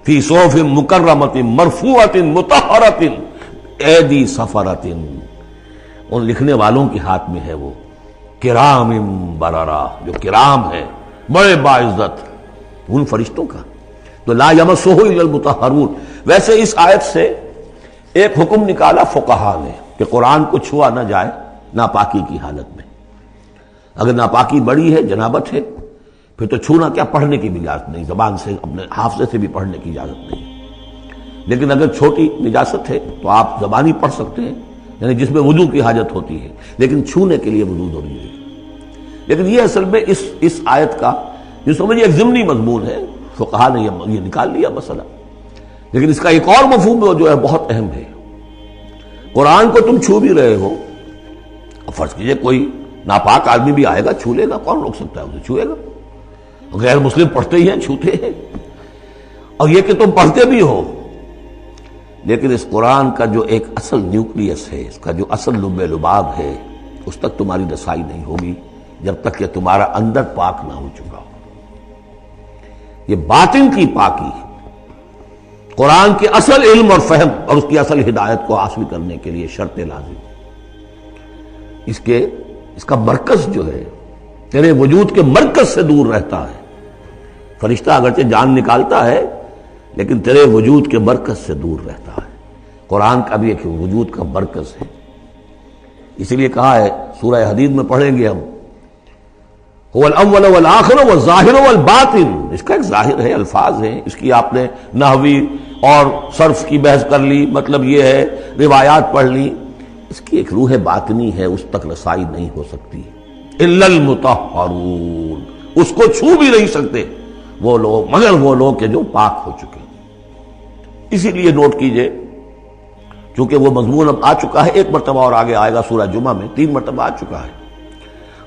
فی صحف مکرمۃ مرفوعۃ مطہرۃ ایدی سفرۃ، ان لکھنے والوں کے ہاتھ میں ہے وہ، کرام بررہ، جو کرام ہے بڑے باعزت، ان فرشتوں کا۔ تو لا یمسہ الا المطہرون۔ ویسے اس آیت سے ایک حکم نکالا فقہا نے کہ قرآن کو چھوا نہ جائے ناپاکی کی حالت میں، اگر ناپاکی بڑی ہے، جنابت ہے، پھر تو چھونا کیا، پڑھنے کی بھی اجازت نہیں، زبان سے اپنے حافظے سے بھی پڑھنے کی اجازت نہیں، لیکن اگر چھوٹی نجاست ہے تو آپ زبانی پڑھ سکتے ہیں، یعنی جس میں وضو کی حاجت ہوتی ہے، لیکن چھونے کے لیے وضو ضروری ہے۔ لیکن یہ اصل میں اس آیت کا جو سمجھیے ایک ضمنی مضمون ہے، فقہا نے یہ نکال لیا مسئلہ، لیکن اس کا ایک اور مفہوم جو ہے بہت اہم ہے۔ قرآن کو تم چھو بھی رہے ہو، اور فرض کیجئے کوئی ناپاک آدمی بھی آئے گا چھو لے گا، کون روک سکتا ہے اسے، چھوئے گا، غیر مسلم پڑھتے ہی ہیں چھوتے ہیں، اور یہ کہ تم پڑھتے بھی ہو، لیکن اس قرآن کا جو ایک اصل نیوکلیس ہے، اس کا جو اصل لب لباب ہے، اس تک تمہاری رسائی نہیں ہوگی جب تک کہ تمہارا اندر پاک نہ ہو چکا ہو۔ یہ باطن کی پاکی قرآن کے اصل علم اور فہم اور اس کی اصل ہدایت کو حاصل کرنے کے لیے شرط لازم، اس کا مرکز جو ہے تیرے وجود کے مرکز سے دور رہتا ہے۔ فرشتہ اگرچہ جان نکالتا ہے لیکن تیرے وجود کے مرکز سے دور رہتا ہے۔ قرآن کا بھی ایک وجود کا مرکز ہے، اسی لیے کہا ہے سورہ حدید میں پڑھیں گے ہم، هو الاول والآخر والظاہر والباطن، اس کا ایک ظاہر ہے، الفاظ ہیں، اس کی آپ نے نحوی اور صرف کی بحث کر لی، مطلب یہ ہے روایات پڑھ لی، اس کی ایک روح باطنی ہے، اس تک رسائی نہیں ہو سکتی الا المطہرون، اس کو چھو بھی نہیں سکتے وہ لوگ مگر وہ لوگ کہ جو پاک ہو چکے۔ اسی لیے نوٹ کیجئے، چونکہ وہ مضمون اب آ چکا ہے، ایک مرتبہ اور آگے آئے گا سورہ جمعہ میں، 3 مرتبہ آ چکا ہے۔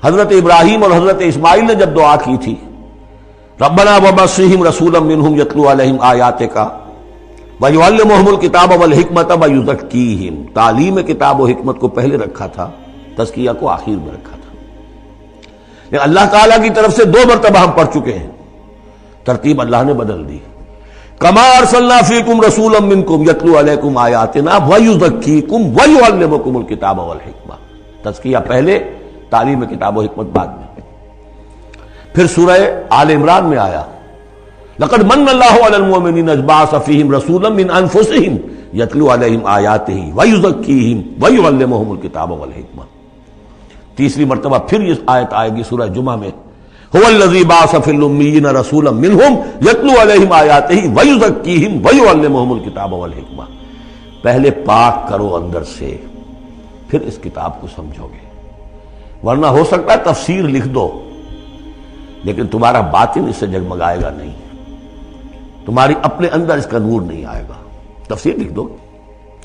حضرت ابراہیم اور حضرت اسماعیل نے جب دعا کی تھی ربنا وبعث رسولا منہم یتلو علیہم آیاتک ویعلمہم الکتاب والحکمۃ ویزکیہم، تعلیم کتاب و حکمت کو پہلے رکھا تھا، تزکیہ کو آخر میں رکھا تھا، لیکن اللہ تعالیٰ کی طرف سے 2 مرتبہ ہم پڑھ چکے ہیں، ترتیب اللہ نے بدل دی۔ کما ارسلنا فیکم رسولا منکم یتلو علیکم آیاتنا ویزکیکم ویعلمکم الکتاب والحکمہ، تزکیہ پہلے، تعلیم کتاب و حکمت بعد میں۔ پھر سورہ آل عمران میں آیا لقد من اللہ علی المؤمنین اذ بعث فیہم رسولا من انفسہم یتلو علیہم آیاتہ ویزکیہم ویعلمہم الکتاب والحکمہ. تیسری مرتبہ پھر یہ آیت آئے گی سورہ جمعہ میں هو الذی بعث فی الامیین رسولا منہم یتلو علیہم آیاتہ ویزکیہم ویعلمہم الکتاب والحکمہ. پہلے پاک کرو اندر سے، پھر اس کتاب کو سمجھو گے. ورنہ ہو سکتا ہے تفسیر لکھ دو لیکن تمہارا باطن اس سے جگمگائے گا نہیں، تمہاری اپنے اندر اس کا نور نہیں آئے گا. تفسیر لکھ دو،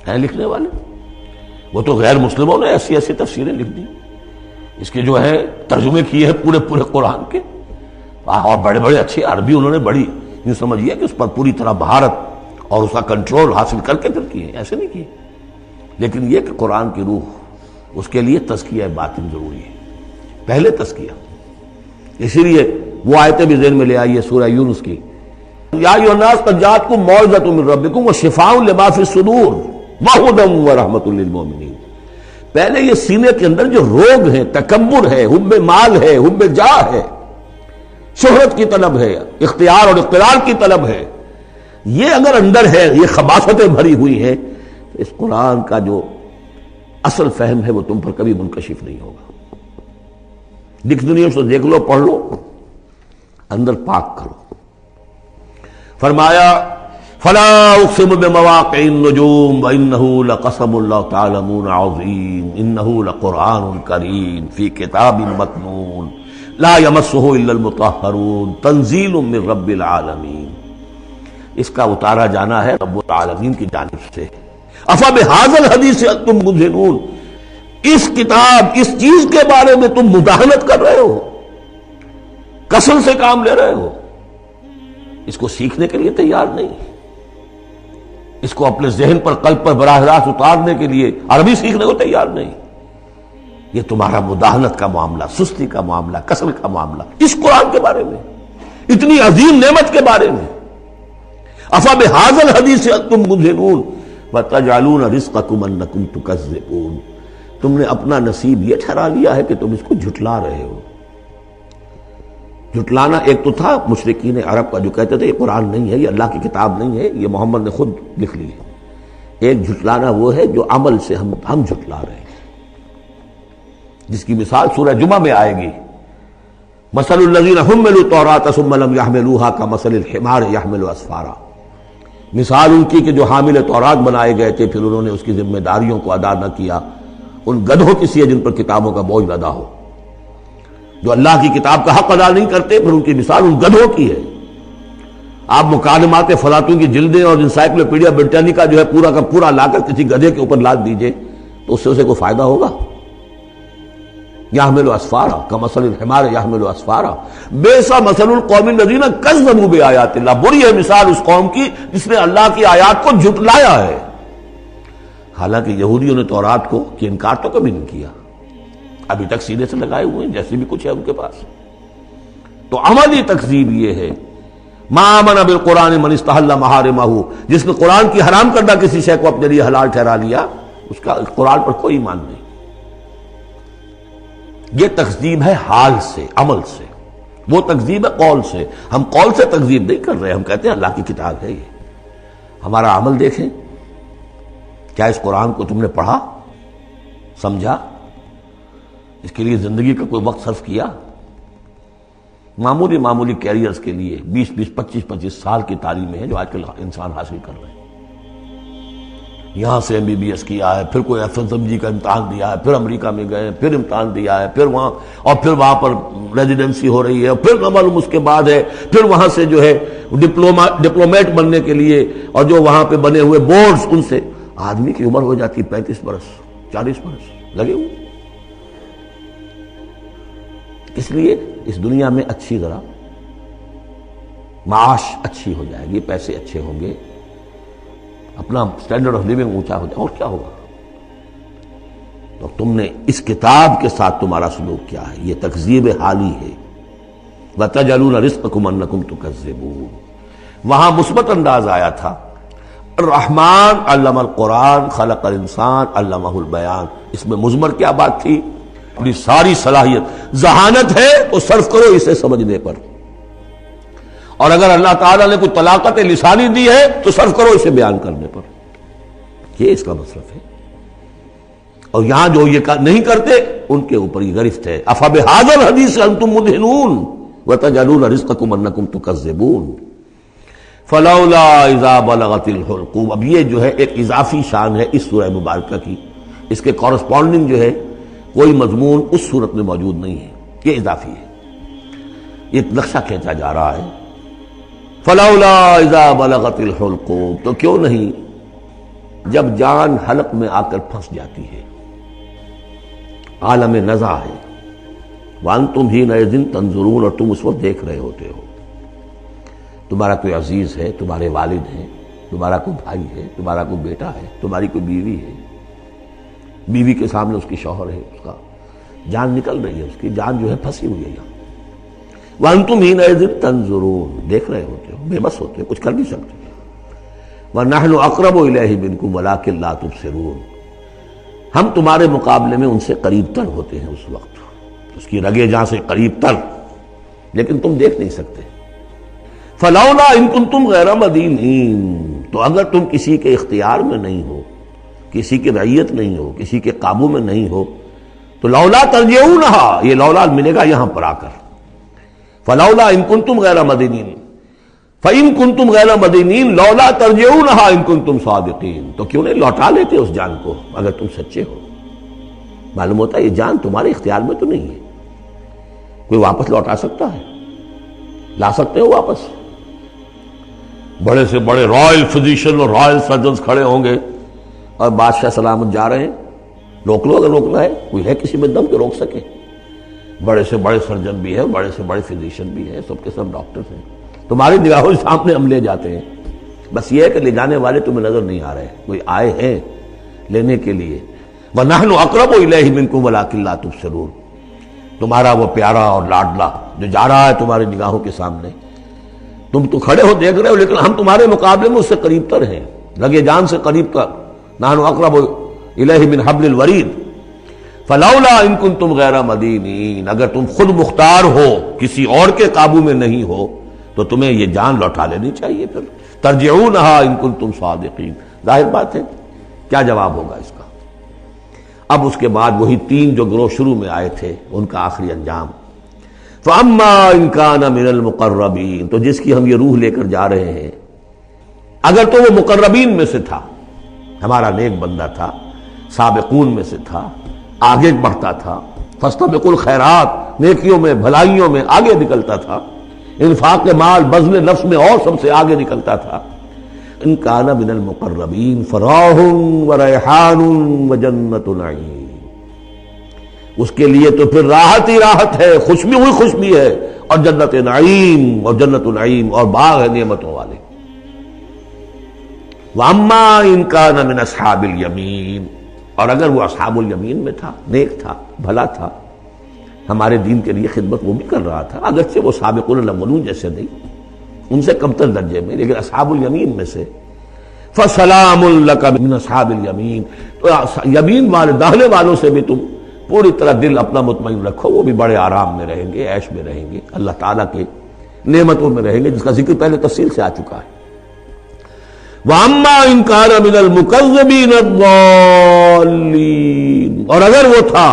ہیں لکھنے والے، وہ تو غیر مسلموں نے ایسی ایسی تفسیریں لکھ دی، اس کے جو ہے ترجمے کیے ہیں پورے پورے قرآن کے، اور بڑے بڑے اچھے عربی انہوں نے بڑی یوں سمجھیے کہ اس پر پوری طرح مہارت اور اس کا کنٹرول حاصل کر کے پھر کیے، ایسے نہیں کیے. لیکن یہ کہ قرآن کی روح، اس کے لیے تزکیہ باطن ضروری ہے، پہلے تزکیہ. اسی لیے وہ آیتیں بھی ذہن میں لے آئیے سورہ یونس کی، یا ایھا الناس قد جاءتکم موعظۃ من ربکم وشفاء لما فی الصدور وہدی ورحمۃ للمؤمنین. پہلے یہ سینے کے اندر جو روگ ہیں، تکبر ہے، حب مال ہے، حب جاہ ہے، شہرت کی طلب ہے، اختیار اور اقتدار کی طلب ہے، یہ اگر اندر ہے، یہ خباثتیں بھری ہوئی ہیں، تو اس قرآن کا جو اصل فہم ہے وہ تم پر کبھی منکشف نہیں ہوگا. ڈکشنریوں سے دیکھ لو، پڑھ لو، اندر پاک کرو. فرمایا فلا اقسم بمواقع النجوم وانه لقسم لو تعلمون عظیم انه لقرآن کریم فی کتاب مکنون لا یمسہ الا المطہرون تنزیل من رب العالمین. اس کا اتارا جانا ہے رب العالمین کی جانب سے. افبہذا الحدیث انتم مدہنون، اس کتاب، اس چیز کے بارے میں تم مداہنت کر رہے ہو، کسل سے کام لے رہے ہو، اس کو سیکھنے کے لیے تیار نہیں، اس کو اپنے ذہن پر، قلب پر براہ راست اتارنے کے لیے عربی سیکھنے کو تیار نہیں. یہ تمہارا مداہنت کا معاملہ، سستی کا معاملہ، کسل کا معاملہ، اس قرآن کے بارے میں، اتنی عظیم نعمت کے بارے میں. افبہذا الحدیث انتم مدہنون وتجعلون رزقکم انکم تکذبون. تم نے اپنا نصیب یہ ٹھہرا لیا ہے کہ تم اس کو جھٹلا رہے ہو. جھٹلانا ایک تو تھا مشرکین عرب کا جو کہتے تھے یہ قرآن نہیں ہے، یہ اللہ کی کتاب نہیں ہے، یہ محمد نے خود لکھ لی ہے. ایک جھٹلانا وہ ہے جو عمل سے ہم جھٹلا رہے ہیں، جس کی مثال سورہ جمعہ میں آئے گی. مثل الذین حملوا التوراۃ ثم لم يحملوها كمثل الحمار يحمل اسفارا. مثال ان کی کہ جو حامل تورات بنائے گئے تھے پھر انہوں نے اس کی ذمہ داریوں کو ادا نہ کیا، ان گدھوں کی سی ہے جن پر کتابوں کا بوجھ لدا ہو. جو اللہ کی کتاب کا حق ادا نہیں کرتے پھر ان کی مثال ان گدھوں کی ہے. آپ مکالمات فلاطوں کی جلدیں اور انسائکلوپیڈیا برٹانیکا جو ہے پورا کا پورا لا کر کسی گدھے کے اوپر لاد دیجئے تو اس سے اسے کوئی فائدہ ہوگا؟ یحمل اسفارا کمثل الحمار یحمل اسفارا بئس مثل القوم الذین کذبوا بآیات اللہ. بری ہے مثال اس قوم کی جس نے اللہ کی آیات کو جھٹلایا ہے. حالانکہ یہودیوں نے تورات کو کہ انکار تو کبھی نہیں کیا، ابھی تک سینے سے لگائے ہوئے ہیں جیسے بھی کچھ ہے ان کے پاس. تو عملی تکذیب یہ ہے ما آمن بالقرآن من استحل محارمہ، جس نے قرآن کی حرام کردہ کسی شے کو اپنے لیے حلال ٹھہرا لیا، اس کا قرآن پر کوئی ایمان نہیں. یہ تکذیب ہے حال سے، عمل سے. وہ تکذیب ہے قول سے. ہم قول سے تکذیب نہیں کر رہے، ہم کہتے ہیں اللہ کی کتاب ہے یہ. ہمارا عمل دیکھیں، کیا اس قرآن کو تم نے پڑھا، سمجھا، اس کے لیے زندگی کا کوئی وقت صرف کیا؟ معمولی کیریئرز کے لیے 20 25 سال کی تعلیمیں ہیں جو آج کل انسان حاصل کر رہے ہیں. یہاں سے MBBS کیا ہے، پھر کوئی FSMG کا امتحان دیا ہے، پھر امریکہ میں گئے، پھر امتحان دیا ہے، پھر وہاں، اور پھر وہاں پر ریزیڈنسی ہو رہی ہے، پھر نہ معلوم اس کے بعد ہے، پھر وہاں سے جو ہے ڈپلومیٹ بننے کے لیے، اور جو وہاں پہ بنے ہوئے بورڈز، ان سے آدمی کی عمر ہو جاتی 35 برس 40 برس لگے ہوئے. اس لیے اس دنیا میں اچھی ذرا معاش اچھی ہو جائے گی، پیسے اچھے ہوں گے، اپنا سٹینڈرڈ آف لیونگ اونچا ہو جائے، اور کیا ہوگا. تو تم نے اس کتاب کے ساتھ تمہارا سلوک کیا ہے، یہ تکذیب حالی ہے. وَتَجْعَلُونَ رِزْقَكُمْ أَنَّكُمْ تُكَذِّبُونَ. وہاں مثبت انداز آیا تھا، الرحمن علم القرآن خلق الانسان علمہ البیان. اس میں مضمر کیا بات تھی اپنی ساری صلاحیت، ذہانت ہے تو صرف کرو اسے سمجھنے پر، اور اگر اللہ تعالیٰ نے کوئی طلاقت لسانی دی ہے تو صرف کرو اسے بیان کرنے پر، یہ اس کا مصرف ہے۔ اور یہاں جو یہ نہیں کرتے ان کے اوپر یہ گرفت ہے۔ افبہذا الحدیث انتم مدہنون وتجعلون رزقکم انکم تکذبون فلولا اذا بلغت الحلقوم۔ اب یہ جو ہے ایک اضافی شان ہے اس سورہ مبارکہ کی، اس کے کورسپونڈنگ جو ہے کوئی مضمون اس صورت میں موجود نہیں ہے، یہ اضافی ہے، ایک نقشہ کھینچا جا رہا ہے۔ فلولا اذا بلغت الحلقوم، تو کیوں نہیں جب جان حلق میں آ کر پھنس جاتی ہے، عالم نزع ہے، وانتم حینئذ تنظرون، اور تم اس وقت دیکھ رہے ہوتے ہو، تمہارا کوئی عزیز ہے، تمہارے والد ہیں، تمہارا کوئی بھائی ہے، تمہارا کوئی بیٹا ہے، تمہاری کوئی بیوی ہے، بیوی کے سامنے اس کی شوہر ہے، اس کا جان نکل رہی ہے، اس کی جان جو ہے پھنسی ہوئی ہے یہاں، وانتم حینئذ تنظرون، دیکھ رہے ہوتے ہو، بے بس ہوتے ہو، کچھ کر نہیں سکتے، وَنَحْنُ أَقْرَبُ إِلَيْهِ مِنْكُمْ وَلَٰكِن لَا تُبْصِرُونَ، ہم تمہارے مقابلے میں ان سے قریب تر ہوتے ہیں اس وقت، اس کی رگے جاں سے قریب تر، لیکن تم دیکھ نہیں سکتے۔ فلولا ان کنتم غیر مدینین، تو اگر تم کسی کے اختیار میں نہیں ہو، کسی کی رعیت نہیں ہو، کسی کے قابو میں نہیں ہو، تو لولا ترجعونہا، یہ لولا ملے گا یہاں پر آ کر، فلولا ان کنتم غیر مدینین، فَإِن كُنتُمْ غَيْرَ مَدِينِينَ لَوْلَا تَرْجِعُونَهَا إِن كُنتُمْ صَادِقِينَ، تو کیوں نہیں لوٹا لیتے اس جان کو اگر تم سچے ہو؟ معلوم ہوتا ہے یہ جان تمہارے اختیار میں تو نہیں ہے، کوئی واپس لوٹا سکتا ہے؟ لا سکتے ہو واپس؟ بڑے سے بڑے رائل فزیشین اور رائل سرجنز کھڑے ہوں گے اور بادشاہ سلامت جا رہے ہیں، روک لو اگر روکنا ہے، کوئی ہے کسی میں دم کہ روک سکے؟ بڑے سے بڑے سرجن بھی ہے، بڑے سے بڑے فزیشین بھی ہے، سب کے سب ڈاکٹرز ہیں، تمہاری نگاہوں کے سامنے ہم لے جاتے ہیں، بس یہ ہے کہ لے جانے والے تمہیں نظر نہیں آ رہے، کوئی آئے ہیں لینے کے لیے۔ وَنَحْنُ أَقْرَبُ إِلَيْهِ مِنْكُمْ وَلَٰكِن لَا تُبْصِرُونَ، تمہارا وہ پیارا اور لاڈلا جو جا رہا ہے تمہاری نگاہوں کے سامنے، تم تو کھڑے ہو دیکھ رہے ہو، لیکن ہم تمہارے مقابلے میں اس سے قریب تر ہیں، لگے جان سے قریب تر، نَحْنُ أَقْرَبُ إِلَيْهِ مِنْ حَبْلِ الْوَرِيدِ فَلَوْلَا إِن كُنتُمْ غَيْرَ مَدِينِينَ، اگر تم خود مختار ہو، کسی اور کے قابو میں نہیں ہو، تو تمہیں یہ جان لوٹا لینی چاہیے، پھر ترجعونہا ان کنتم صادقین۔ ظاہر بات ہے کیا جواب ہوگا اس کا؟ اب اس کے بعد وہی تین جو گروہ شروع میں آئے تھے ان کا آخری انجام، فَأَمَّا إِن كَانَ مِنَ الْمُقَرَّبِينَ، تو جس کی ہم یہ روح لے کر جا رہے ہیں، اگر تو وہ مقربین میں سے تھا، ہمارا نیک بندہ تھا، سابقون میں سے تھا، آگے بڑھتا تھا، فاستبقوا الخیرات، نیکیوں میں بھلائیوں میں آگے نکلتا تھا، انفاق مال بذل نفس میں اور سب سے آگے نکلتا تھا، ان کان من المقربین فراح وریحان وجنت نعیم، اس کے لیے تو پھر راحت ہی راحت ہے، خوشبی ہوئی خوشبی ہے، اور جنت نعیم، اور جنت نعیم اور باغ ہے نعمتوں والے۔ واما ان کان من اصحاب الیمین، اور اگر وہ اصحاب الیمین میں تھا، نیک تھا، بھلا تھا، ہمارے دین کے لیے خدمت وہ بھی کر رہا تھا، اگرچہ وہ سابقون الاولون جیسے نہیں، ان سے کمتر درجے میں، لیکن اصحاب الیمین میں سے، فسلام لک من اصحاب الیمین، تو یمین والے داہنے والوں سے بھی تم پوری طرح دل اپنا مطمئن رکھو، وہ بھی بڑے آرام میں رہیں گے، عیش میں رہیں گے، اللہ تعالیٰ کے نعمتوں میں رہیں گے، جس کا ذکر پہلے تفصیل سے آ چکا ہے۔ وَأَمَّا إِن كَانَ مِنَ الْمُكَذِّبِينَ الضَّالِّينَ، اور اگر وہ تھا،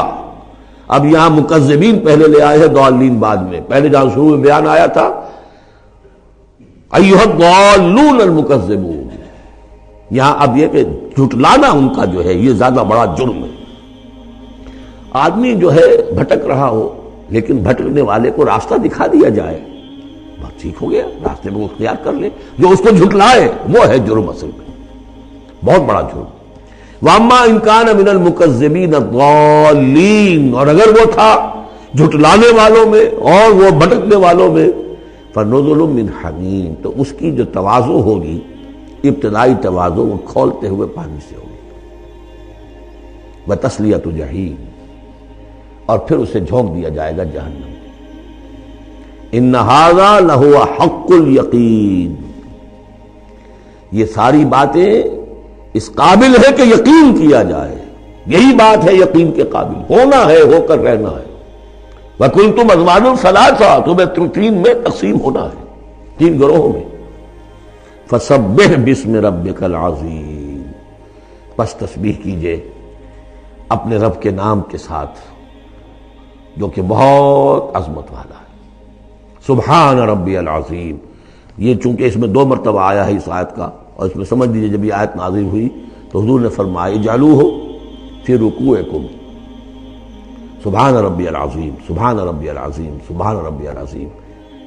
اب یہاں مکذبین پہلے لے آئے ہیں، ضالین بعد میں، پہلے جہاں شروع میں بیان آیا تھا ایھا الضالون المکذبون، یہاں اب یہ کہ جھٹلانا ان کا جو ہے یہ زیادہ بڑا جرم ہے۔ آدمی جو ہے بھٹک رہا ہو، لیکن بھٹکنے والے کو راستہ دکھا دیا جائے، بس ٹھیک ہو گیا، راستے میں وہ اختیار کر لے، جو اس کو جھٹلائے وہ ہے جرم، اصل میں بہت بڑا جرم۔ وَأَمَّا إِن كَانَ مِنَ الْمُكَذِّبِينَ الضَّالِّينَ، اور اگر وہ تھا جھٹلانے والوں میں اور وہ بھٹکنے والوں میں، فَنُزُلٌ مِّنْ حَمِيمٍ، تو اس کی جو تواضع ہوگی، ابتدائی تواضع، وہ کھولتے ہوئے پانی سے ہوگی، وَتَصْلِيَةُ جَحِيمٍ، اور پھر اسے جھونک دیا جائے گا جہنم۔ إِنَّ هَذَا لَهُوَ حَقُّ الْيَقِينِ، یہ ساری باتیں اس قابل ہے کہ یقین کیا جائے، یہی بات ہے یقین کے قابل، ہونا ہے، ہو کر رہنا ہے۔ وَكُنْتُمْ أَزْوَاجًا ثَلَاثًا، تمہیں تین میں تقسیم ہونا ہے، تین گروہوں میں۔ فَسَبِّحْ بِاسْمِ رَبِّكَ الْعَظِيمِ، بس تسبیح کیجئے اپنے رب کے نام کے ساتھ جو کہ بہت عظمت والا ہے۔ سبحان ربی العظیم، یہ چونکہ اس میں 2 مرتبہ آیا ہے اس آیت کا، اور اس میں سمجھ لیجیے جب یہ آیت نازل ہوئی تو حضور نے فرمایا اجعلوہ فی رکوعکم، سبحان ربی العظیم، سبحان ربی العظیم، سبحان ربی العظیم۔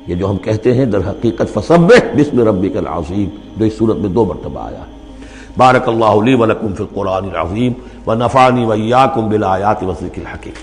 یہ جو ہم کہتے ہیں در حقیقت فسبح باسم ربک العظیم، جو اس صورت میں 2 مرتبہ آیا ہے۔ بارک اللہ لی ولکم فی القرآن العظیم ونفعنی وإیاکم بالآیات والذکر الحکیم۔